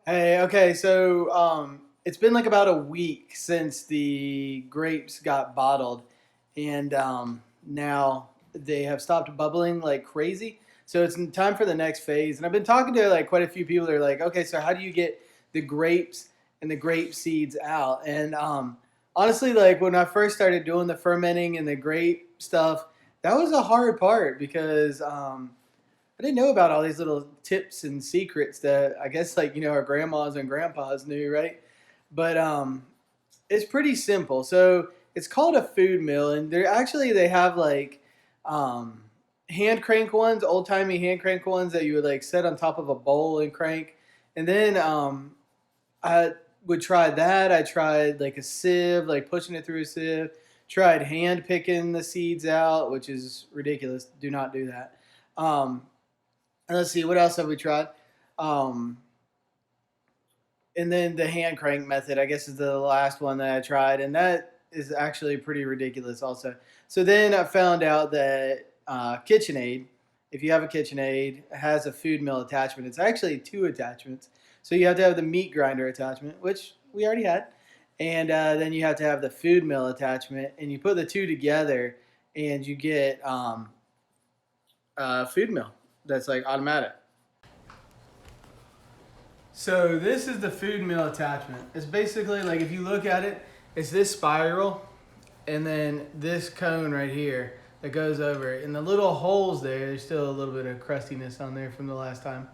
Hey, okay, so it's been like about a week since the grapes got bottled, and now they have stopped bubbling like crazy. So it's time for the next phase. And I've been talking to like quite a few people. They're like, okay, so how do you get the grapes and the grape seeds out? And honestly, like when I first started doing the fermenting and the grape stuff, that was a hard part because I didn't know about all these little tips and secrets that I guess like our grandmas and grandpas knew, right? But it's pretty simple. So it's called a food mill, and they have like um, hand crank ones, old timey hand crank ones that you would like set on top of a bowl and crank. And then I would try that. I tried like a sieve, like pushing it through a sieve. Tried hand picking the seeds out, which is ridiculous. Do not do that. Um, and let's see, what else have we tried? Um, and then the hand crank method, I guess, is the last one that I tried, and that is actually pretty ridiculous, also. So then I found out that KitchenAid, if you have a KitchenAid, has a food mill attachment. It's actually two attachments. So you have to have the meat grinder attachment, which we already had, and then you have to have the food mill attachment, and you put the two together, and you get a food mill that's like automatic. So this is the food mill attachment. It's basically like if you look at it, it's this spiral and then this cone right here that goes over it. And the little holes there's still a little bit of crustiness on there from the last time.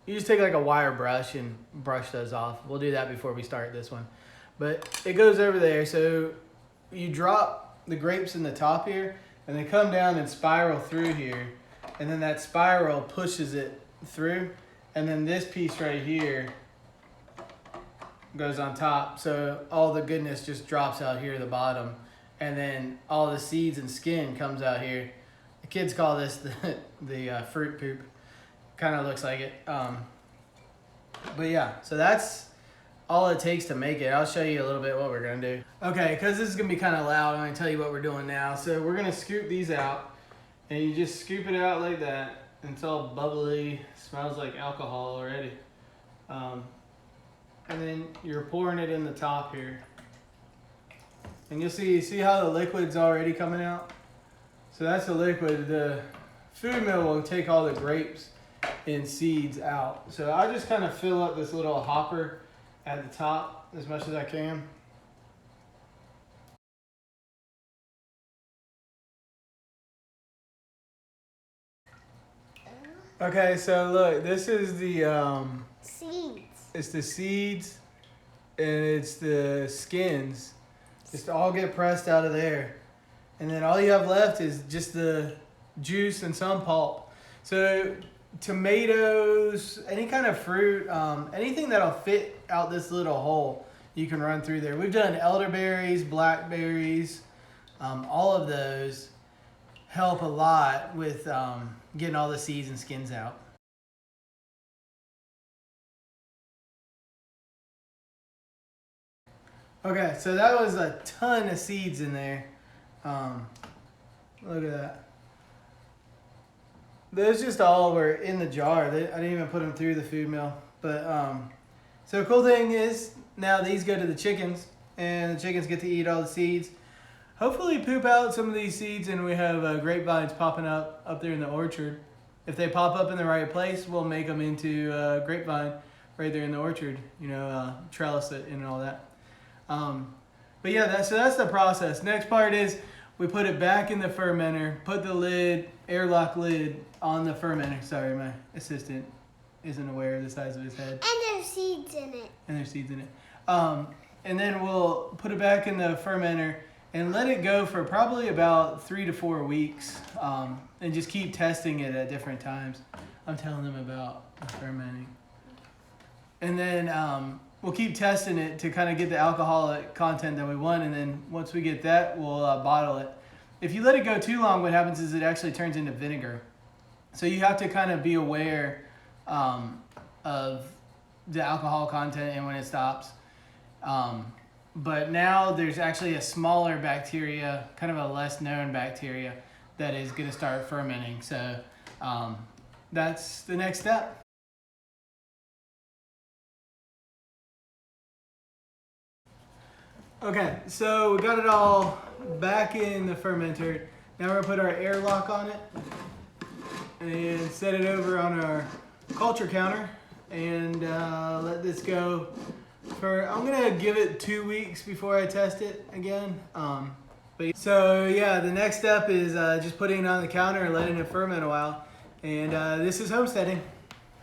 You just take like a wire brush and brush those off. We'll do that before we start this one. But it goes over there. So you drop the grapes in the top here and they come down and spiral through here. And then that spiral pushes it through. And then this piece right here goes on top. So all the goodness just drops out here at the bottom. And then all the seeds and skin comes out here. The kids call this the fruit poop. Kind of looks like it. But yeah, so that's all it takes to make it. I'll show you a little bit what we're going to do. Okay, because this is going to be kind of loud, I'm going to tell you what we're doing now. So we're going to scoop these out. And you just scoop it out like that. It's all bubbly, smells like alcohol already. And then you're pouring it in the top here. And you'll see how the liquid's already coming out? So that's the liquid. The food mill will take all the grapes and seeds out. So I just kind of fill up this little hopper at the top as much as I can. Okay, so look, this is the Seeds. it's the seeds and it's the skins. Just all get pressed out of there. And then all you have left is just the juice and some pulp. So tomatoes, any kind of fruit, anything that'll fit out this little hole, you can run through there. We've done elderberries, blackberries, all of those help a lot with getting all the seeds and skins out. Okay, so that was a ton of seeds in there. Um, Look at that. Those just all were in the jar. I didn't even put them through the food mill. But so the cool thing is now these go to the chickens, and the chickens get to eat all the seeds. Hopefully, poop out some of these seeds, and we have grapevines popping up there in the orchard. If they pop up in the right place, we'll make them into grapevine right there in the orchard. Trellis it and all that. But yeah, so that's the process. Next part is we put it back in the fermenter, put the lid, airlock lid on the fermenter. Sorry, my assistant isn't aware of the size of his head. And there's seeds in it. And there's seeds in it. And then we'll put it back in the fermenter and let it go for probably about 3 to 4 weeks. And just keep testing it at different times. I'm telling them about the fermenting. And then we'll keep testing it to kind of get the alcoholic content that we want. And then once we get that, we'll bottle it. If you let it go too long, what happens is it actually turns into vinegar. So you have to kind of be aware of the alcohol content and when it stops. But now there's actually a smaller bacteria, kind of a less known bacteria, that is going to start fermenting. So that's the next step. Okay, so we got it all back in the fermenter. Now we're gonna put our airlock on it and set it over on our culture counter and let this go for, I'm gonna give it 2 weeks before I test it again. So yeah, the next step is just putting it on the counter and letting it ferment a while. And this is homesteading.